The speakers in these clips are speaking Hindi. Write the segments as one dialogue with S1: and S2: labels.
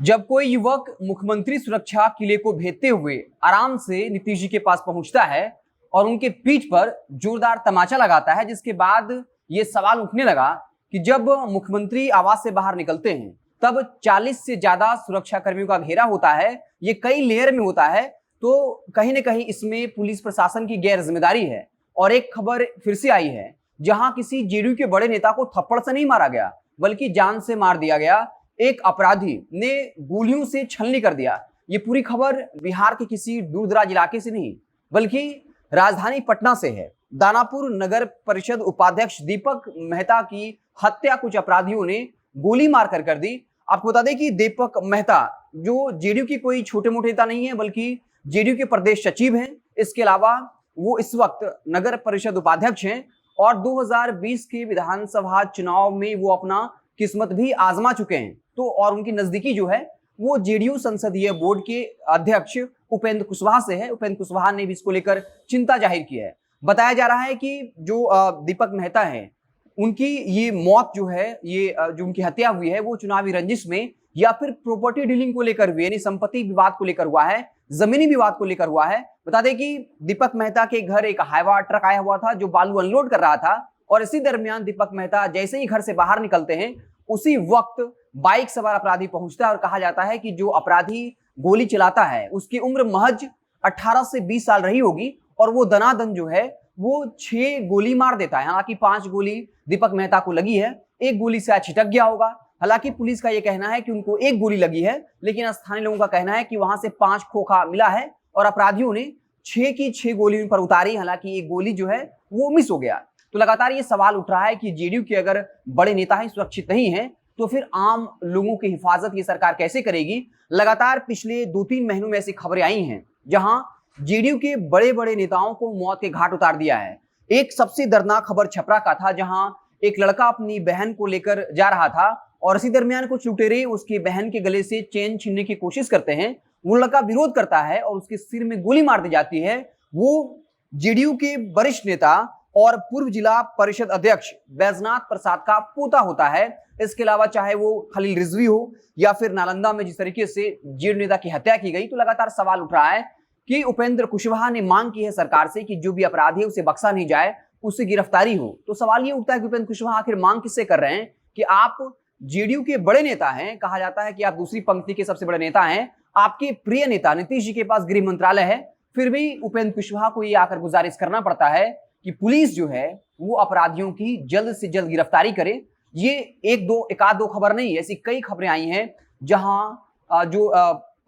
S1: जब कोई युवक मुख्यमंत्री सुरक्षा किले को भेजते हुए आराम से नीतीश जी के पास पहुंचता है और उनके पीठ पर जोरदार तमाचा लगाता है, जिसके बाद ये सवाल उठने लगा कि जब मुख्यमंत्री आवास से बाहर निकलते हैं तब 40 से ज्यादा सुरक्षा कर्मियों का घेरा होता है, ये कई लेयर में होता है, तो कहीं ना कहीं इसमें पुलिस प्रशासन की गैर जिम्मेदारी है। और एक खबर फिर से आई है जहां किसी जेडीयू के बड़े नेता को थप्पड़ से नहीं मारा गया बल्कि जान से मार दिया गया। एक अपराधी ने गोलियों से छलनी कर दिया। ये पूरी खबर बिहार के किसी दूरदराज इलाके से नहीं बल्कि राजधानी पटना से है। दानापुर नगर परिषद उपाध्यक्ष दीपक मेहता की हत्या कुछ अपराधियों ने गोली मारकर कर दी। आपको बता दें कि दीपक मेहता जो जेडीयू की कोई छोटे मोटे नेता नहीं है बल्कि जेडीयू के प्रदेश सचिव हैं। इसके अलावा वो इस वक्त नगर परिषद उपाध्यक्ष हैं और 2020 के विधानसभा चुनाव में वो अपना किस्मत भी आजमा चुके हैं। तो और उनकी नजदीकी जो है वो जेडीयू संसदीय बोर्ड के अध्यक्ष उपेंद्र कुशवाहा से है। उपेंद्र कुशवाहा ने भी इसको लेकर चिंता जाहिर की है। बताया जा रहा है कि जो दीपक मेहता है उनकी ये मौत जो है, ये जो उनकी हत्या हुई है वो चुनावी रंजिश में या फिर प्रॉपर्टी डीलिंग को लेकर हुई, यानी संपत्ति विवाद को लेकर हुआ है, जमीनी विवाद को लेकर हुआ है। बता दें कि दीपक मेहता के घर एक हाईवा ट्रक आया हुआ था जो बालू अनलोड कर रहा था और इसी दरमियान दीपक मेहता जैसे ही घर से बाहर निकलते हैं उसी वक्त बाइक सवार अपराधी पहुंचता है और कहा जाता है कि जो अपराधी गोली चलाता है उसकी उम्र महज 18 से 20 साल रही होगी और वो दनादन जो है वो 6 गोली मार देता है। हालांकि 5 गोली दीपक मेहता को लगी है, एक गोली से छिटक गया होगा। हालांकि पुलिस का यह कहना है कि उनको एक गोली लगी है, लेकिन स्थानीय लोगों का कहना है कि वहां से 5 खोखा मिला है और अपराधियों ने 6 की 6 गोली उन पर उतारी। हालांकि एक गोली जो है वो मिस हो गया। तो लगातार ये सवाल उठ रहा है कि जेडीयू के अगर बड़े नेता ही सुरक्षित नहीं है तो फिर आम लोगों की हिफाजत ये सरकार कैसे करेगी। लगातार पिछले 2-3 महीनों में ऐसी खबरें आई हैं जहां जेडीयू के बड़े बड़े नेताओं को मौत के घाट उतार दिया है। एक सबसे दर्दनाक खबर छपरा का था जहां एक लड़का अपनी बहन को लेकर जा रहा था और इसी दरमियान कुछ लुटेरे उसकी बहन के गले से चेन छीनने की कोशिश करते हैं। वो लड़का विरोध करता है और उसके सिर में गोली मार दी जाती है। वो जेडीयू के वरिष्ठ नेता और पूर्व जिला परिषद अध्यक्ष बैजनाथ प्रसाद का पोता होता है। इसके अलावा चाहे वो खलील रिजवी हो या फिर नालंदा में जिस तरीके से जेडीयू नेता की हत्या की गई, तो लगातार सवाल उठ रहा है कि उपेंद्र कुशवाहा ने मांग की है सरकार से कि जो भी अपराधी है उसे बख्शा नहीं जाए, उससे गिरफ्तारी हो। तो सवाल ये उठता है कि उपेंद्र कुशवाहा आखिर मांग किससे कर रहे हैं कि आप जेडीयू के बड़े नेता हैं, कहा जाता है कि आप दूसरी पंक्ति के सबसे बड़े नेता हैं, आपके प्रिय नेता नीतीश जी के पास गृह मंत्रालय है, फिर भी उपेंद्र कुशवाहा को ये आकर गुजारिश करना पड़ता है कि पुलिस जो है वो अपराधियों की जल्द से जल्द गिरफ्तारी करे। ये एक आध दो खबर नहीं, ऐसी कई खबरें आई हैं जहां जो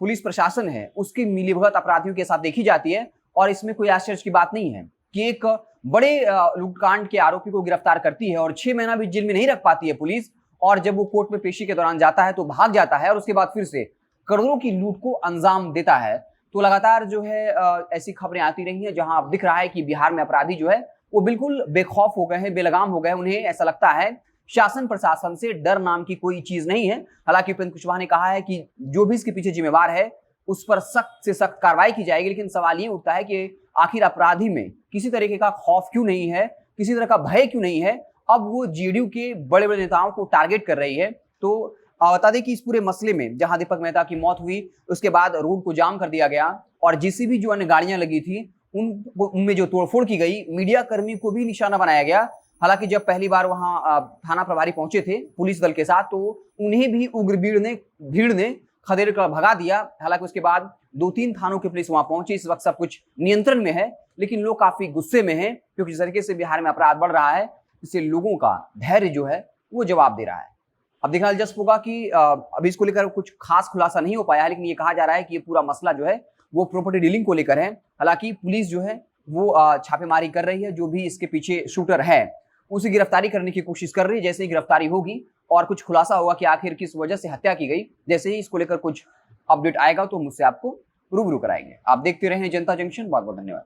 S1: पुलिस प्रशासन है उसकी मिलीभगत अपराधियों के साथ देखी जाती है। और इसमें कोई आश्चर्य की बात नहीं है कि एक बड़े लूटकांड के आरोपी को गिरफ्तार करती है और 6 महीना भी जेल में नहीं रख पाती है पुलिस, और जब वो कोर्ट में पेशी के दौरान जाता है तो भाग जाता है और उसके बाद फिर से करोड़ों की लूट को अंजाम देता है। तो लगातार जो है ऐसी खबरें आती रही हैं जहां अब दिख रहा है कि बिहार में अपराधी जो है वो बिल्कुल बेखौफ हो गए हैं, बेलगाम हो गए। उन्हें ऐसा लगता है शासन प्रशासन से डर नाम की कोई चीज नहीं है। हालांकि उपेंद्र कुशवाहा ने कहा है कि जो भी इसके पीछे जिम्मेवार है उस पर सख्त से सख्त कार्रवाई की जाएगी। लेकिन सवाल ये उठता है कि आखिर अपराधी में किसी तरीके का खौफ क्यों नहीं है, किसी तरह का भय क्यों नहीं है। अब वो जेडीयू के बड़े बड़े नेताओं को टारगेट कर रही है। तो बता दें कि इस पूरे मसले में जहां दीपक मेहता की मौत हुई उसके बाद रोड को जाम कर दिया गया और जेसीबी जो अन्य गाड़ियां लगी थी उनमें जो तोड़फोड़ की गई, मीडिया कर्मी को भी निशाना बनाया गया। हालांकि जब पहली बार वहां थाना प्रभारी पहुंचे थे पुलिस दल के साथ तो उन्हें भी उग्र भीड़ ने खदेड़ कर भगा दिया। हालांकि उसके बाद 2-3 थानों की पुलिस वहां पहुंची। इस वक्त सब कुछ नियंत्रण में है, लेकिन लोग काफी गुस्से में हैं क्योंकि जिस तरीके से बिहार में अपराध बढ़ रहा है इससे लोगों का धैर्य जो है वो जवाब दे रहा है। अब देखना दिलचस्प होगा कि अभी इसको लेकर कुछ खास खुलासा नहीं हो पाया है, लेकिन ये कहा जा रहा है कि ये पूरा मसला जो है वो प्रॉपर्टी डीलिंग को लेकर है। हालांकि पुलिस जो है वो छापेमारी कर रही है, जो भी इसके पीछे शूटर है उसे गिरफ्तारी करने की कोशिश कर रही है। जैसे ही गिरफ्तारी होगी और कुछ खुलासा होगा कि आखिर किस वजह से हत्या की गई, जैसे ही इसको लेकर कुछ अपडेट आएगा तो मुझसे आपको रूबरू कराएंगे। आप देखते रहें जनता जंक्शन। बहुत बहुत धन्यवाद।